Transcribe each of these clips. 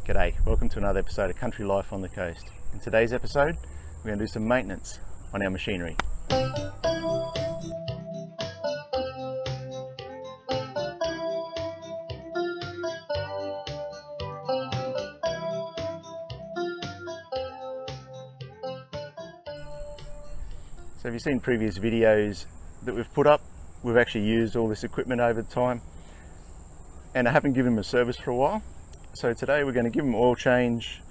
G'day, welcome to another episode of Country Life on the Coast. In today's episode, we're going to do some maintenance on our machinery. So if you've seen previous videos that we've put up, we've actually used all this equipment over time and I haven't given them a service for a while. So today we're going to give them an oil change,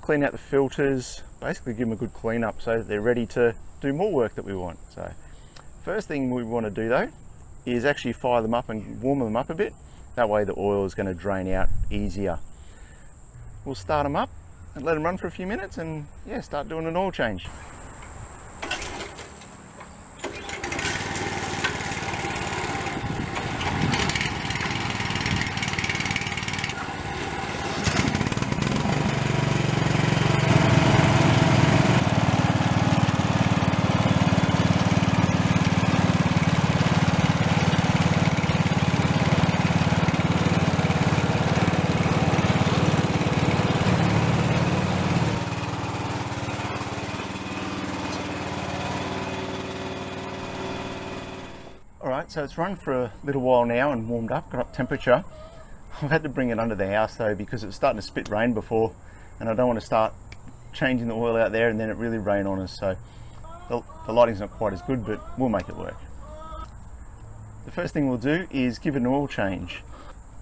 clean out the filters, basically give them a good clean up so that they're ready to do more work that we want. So first thing we want to do though is actually fire them up and warm them up a bit. That way the oil is going to drain out easier. We'll start them up and let them run for a few minutes and start doing an oil change. Alright, so it's run for a little while now and warmed up, got up temperature. I've had to bring it under the house though because it was starting to spit rain before and I don't want to start changing the oil out there and then it really rain on us, so the lighting's not quite as good, but we'll make it work. The first thing we'll do is give it an oil change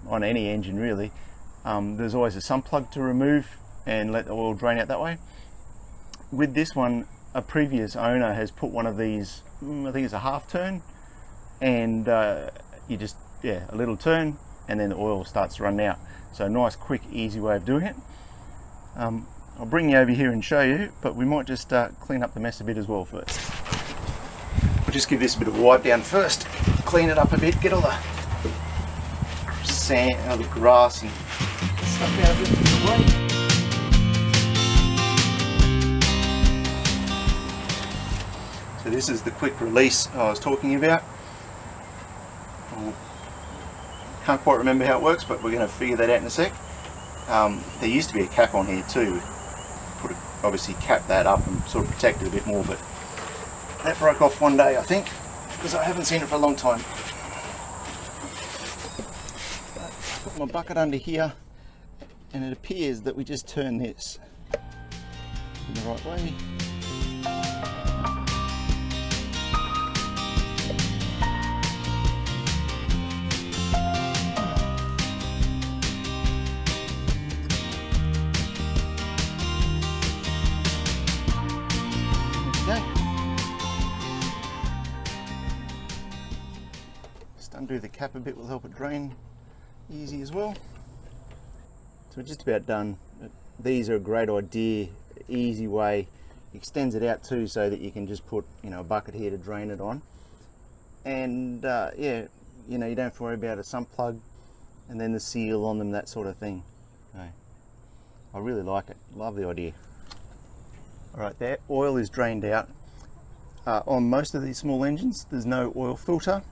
on any engine really. There's always a sump plug to remove and let the oil drain out that way. With this one, a previous owner has put one of these, I think it's a half turn, and you just, a little turn and then the oil starts to run out. So a nice, quick, easy way of doing it. I'll bring you over here and show you, but we might just clean up the mess a bit as well first. We'll just give this a bit of a wipe down first, clean it up a bit, get all the sand, all the grass and stuff out of the way. So this is the quick release I was talking about. Can't quite remember how it works, but we're going to figure that out in a sec. There used to be a cap on here too. Obviously cap that up and sort of protect it a bit more, but that broke off one day I think, because I haven't seen it for a long time. Put my bucket under here and it appears that we just turn this in the right way. Just undo the cap a bit will help it drain easy as well. So we're just about done. These are a great idea, easy way. Extends it out too so that you can just put a bucket here to drain it on. And you don't have to worry about a sump plug and then the seal on them, that sort of thing. Okay. I really like it, love the idea. Alright, that oil is drained out. On most of these small engines there's no oil filter.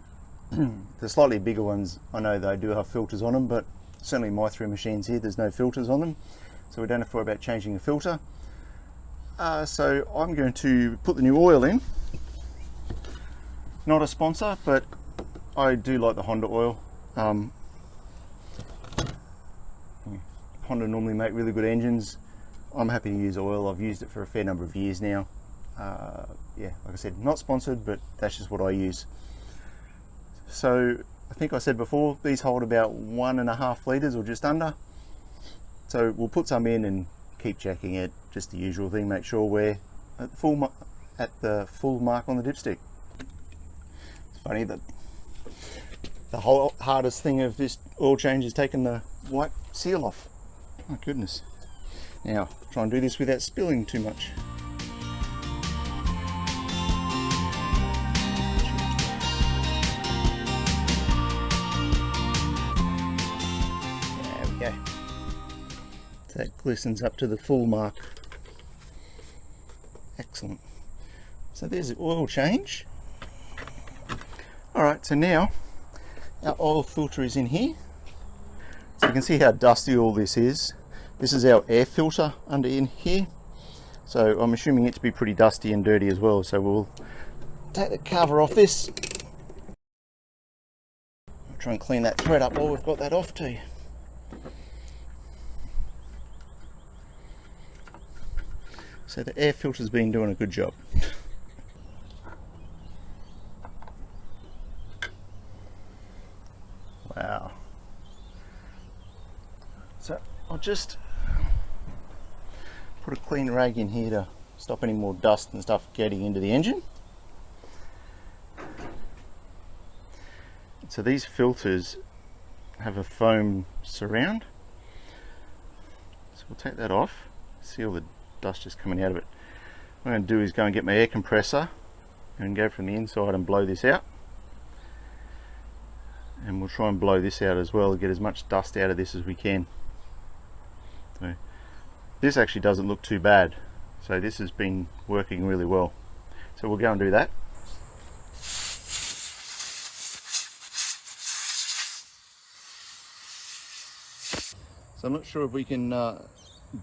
The slightly bigger ones, I know they do have filters on them, but certainly my 3 machines here, there's no filters on them, so we don't have to worry about changing a filter. So I'm going to put the new oil in. Not a sponsor, but I do like the Honda oil. Honda normally make really good engines. I'm happy to use oil. I've used it for a fair number of years now. Like I said, not sponsored, but that's just what I use. So I think I said before, these hold about 1.5 litres or just under. So we'll put some in and keep checking it, just the usual thing, make sure we're at the full mark on the dipstick. It's funny that the whole hardest thing of this oil change is taking the white seal off. My goodness. Now, try and do this without spilling too much. There we go. So that glistens up to the full mark. Excellent. So there's the oil change. Alright, so now our oil filter is in here. So you can see how dusty all this is. This is our air filter under in here. So I'm assuming it to be pretty dusty and dirty as well. So we'll take the cover off this. I'll try and clean that thread up while we've got that off too. So the air filter's been doing a good job. Wow. So I'll just put a clean rag in here to stop any more dust and stuff getting into the engine. So these filters have a foam surround. So we'll take that off. See all the dust just coming out of it. What I'm going to do is go and get my air compressor and go from the inside and blow this out. And we'll try and blow this out as well, get as much dust out of this as we can. So this actually doesn't look too bad. So this has been working really well. So we'll go and do that. So I'm not sure if we can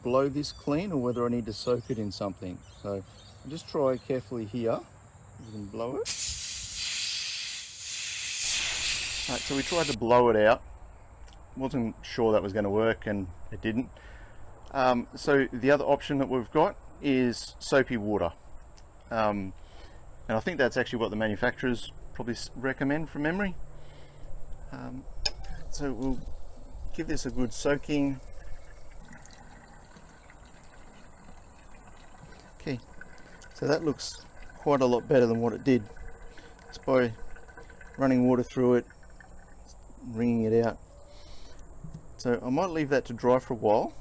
blow this clean or whether I need to soak it in something. So I'll just try carefully here. We can blow it. Right, so we tried to blow it out. Wasn't sure that was going to work, and it didn't. So the other option that we've got is soapy water. And I think that's actually what the manufacturers probably recommend from memory. So we'll give this a good soaking. Okay, so that looks quite a lot better than what it did. Just by running water through it, wringing it out. So I might leave that to dry for a while,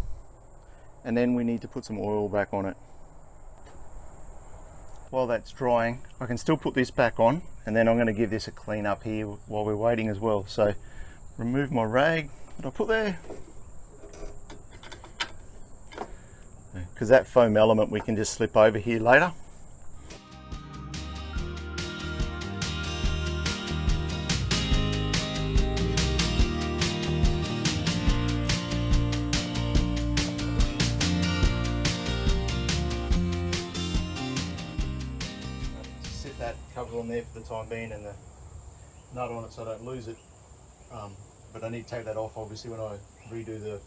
and then we need to put some oil back on it. While that's drying, I can still put this back on, and then I'm going to give this a clean up here while we're waiting as well. So remove my rag that I put there, because that foam element we can just slip over here later. That cover on there for the time being and the nut on it so I don't lose it, but I need to take that off obviously when I redo the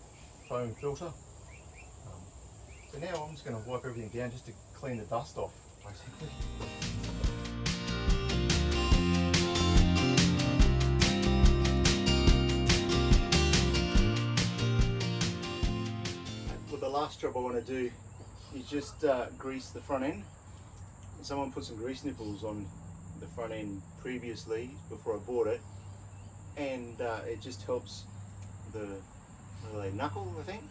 foam filter. So now I'm just going to wipe everything down just to clean the dust off basically. Well, the last job I want to do is just grease the front end. Someone put some grease nipples on the front end previously before I bought it, and it just helps the knuckle, I think.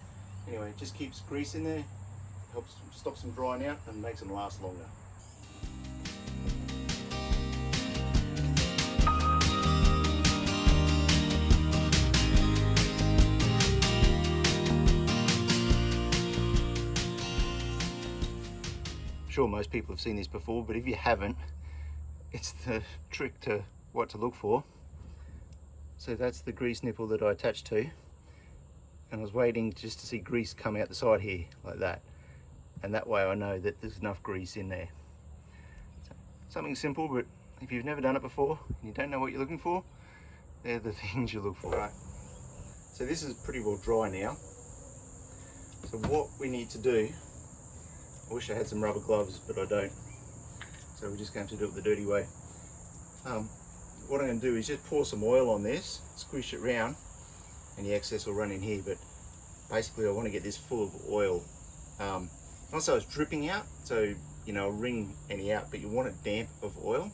Anyway, it just keeps grease in there, helps stops them drying out and makes them last longer. Sure, most people have seen this before, but if you haven't, it's the trick to what to look for. So that's the grease nipple that I attached to, and I was waiting just to see grease come out the side here like that, and that way I know that there's enough grease in there. So, something simple, but if you've never done it before and you don't know what you're looking for, they're the things you look for. Right, so this is pretty well dry now. So what we need to do, I wish I had some rubber gloves, but I don't. So we're just going to do it the dirty way. What I'm going to do is just pour some oil on this, squish it round, and the excess will run in here. But basically I want to get this full of oil. Not so it's dripping out, so you know, wring any out, but you want it damp of oil.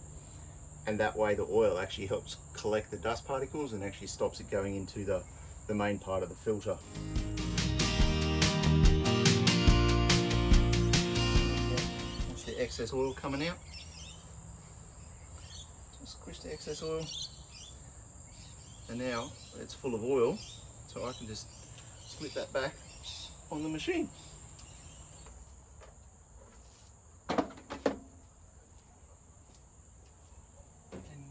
And that way the oil actually helps collect the dust particles and actually stops it going into the main part of the filter. Excess oil coming out. Just squish the excess oil, and now it's full of oil, so I can just slip that back on the machine. And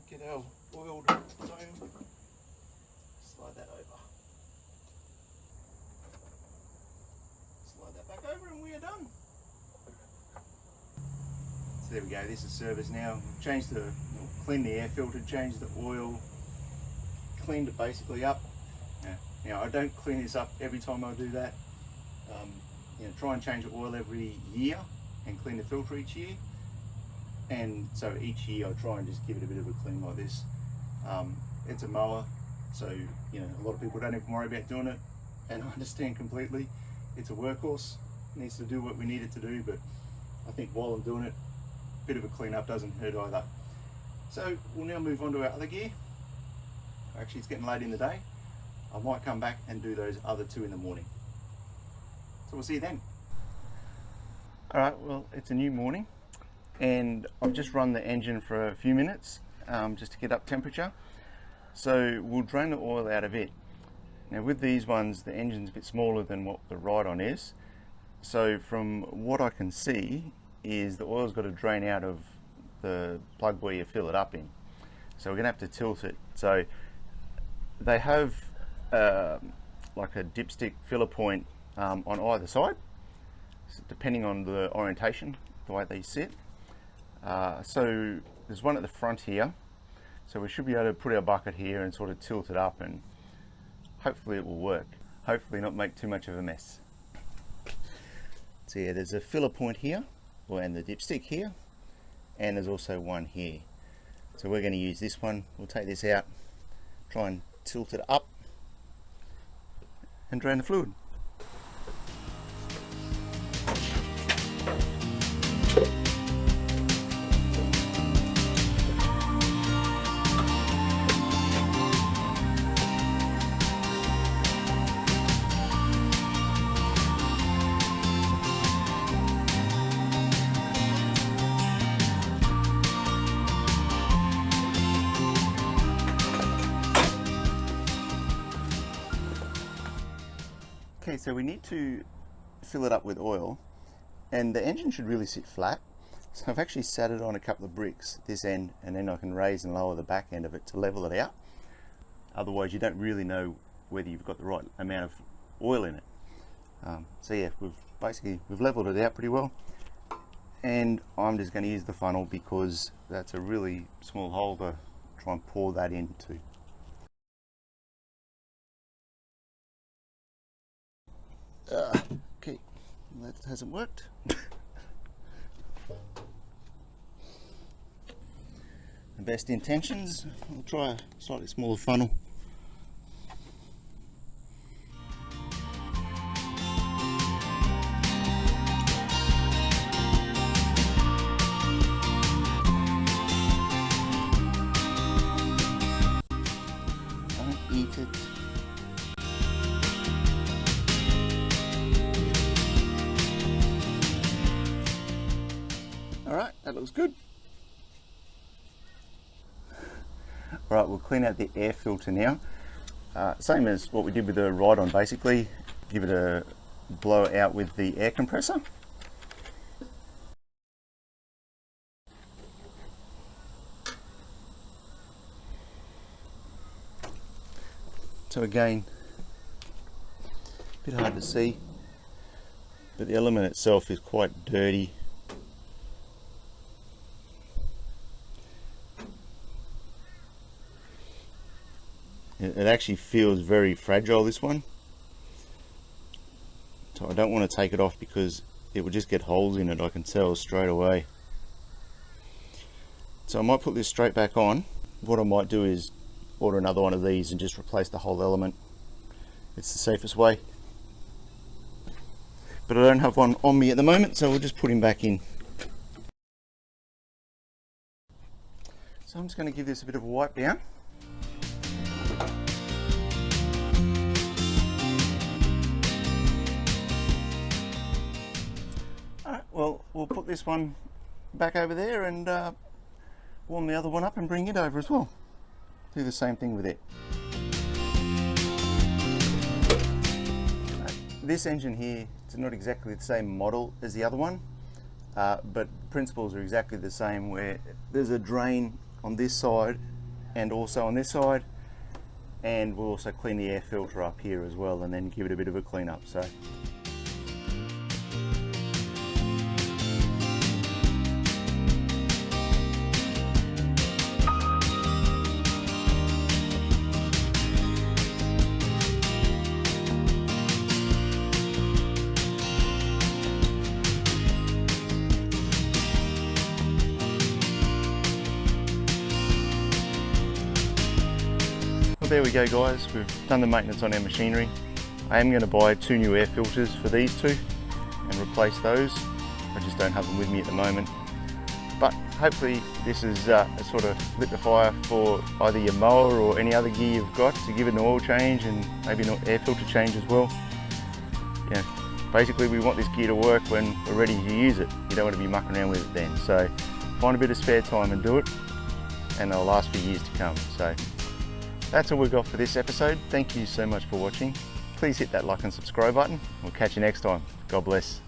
get our oiled foam, slide that over. done. So there we go, this is service now. We've changed cleaned the air filter, changed the oil, cleaned it basically up. Now I don't clean this up every time I do that. Try and change the oil every year and clean the filter each year. And so each year I try and just give it a bit of a clean like this. It's a mower, so a lot of people don't even worry about doing it, and I understand completely. It's a workhorse, it needs to do what we need it to do, but I think while I'm doing it, a bit of a clean up doesn't hurt either. So we'll now move on to our other gear. Actually, it's getting late in the day. I might come back and do those other two in the morning. So we'll see you then. Alright, well, it's a new morning and I've just run the engine for a few minutes just to get up temperature. So we'll drain the oil out of it. Now with these ones, the engine's a bit smaller than what the ride-on is. So from what I can see is the oil's got to drain out of the plug where you fill it up in. So we're going to have to tilt it. So they have like a dipstick filler point on either side, depending on the orientation, the way they sit. So there's one at the front here, so we should be able to put our bucket here and sort of tilt it up, and hopefully it will work. Hopefully not make too much of a mess. So yeah, there's a filler point here, and the dipstick here, and there's also one here. So we're going to use this one. We'll take this out, try and tilt it up and drain the fluid. Okay, so we need to fill it up with oil, and the engine should really sit flat. So I've actually sat it on a couple of bricks, this end, and then I can raise and lower the back end of it to level it out. Otherwise you don't really know whether you've got the right amount of oil in it. So yeah, we've leveled it out pretty well, and I'm just going to use the funnel because that's a really small hole to try and pour that into. Okay, that hasn't worked. The best intentions, I'll try a slightly smaller funnel. Don't eat it. Alright, that looks good. Alright, we'll clean out the air filter now. Same as what we did with the ride-on, basically. Give it a blow out with the air compressor. So again, a bit hard to see, but the element itself is quite dirty. It actually feels very fragile, this one. So I don't want to take it off because it will just get holes in it, I can tell straight away. So I might put this straight back on. What I might do is order another one of these and just replace the whole element. It's the safest way. But I don't have one on me at the moment, so we'll just put him back in. So I'm just going to give this a bit of a wipe down. Alright, well, we'll put this one back over there and warm the other one up and bring it over as well. Do the same thing with it. This engine here is not exactly the same model as the other one, but principles are exactly the same, where there's a drain on this side and also on this side, and we'll also clean the air filter up here as well and then give it a bit of a clean up. So there we go guys, we've done the maintenance on our machinery. I am going to buy 2 new air filters for these two and replace those. I just don't have them with me at the moment. But hopefully this has sort of lit the fire for either your mower or any other gear you've got to give it an oil change and maybe an air filter change as well. Yeah, basically we want this gear to work when we're ready to use it. You don't want to be mucking around with it then. So find a bit of spare time and do it, and they'll last for years to come. So that's all we've got for this episode. Thank you so much for watching. Please hit that like and subscribe button. We'll catch you next time. God bless.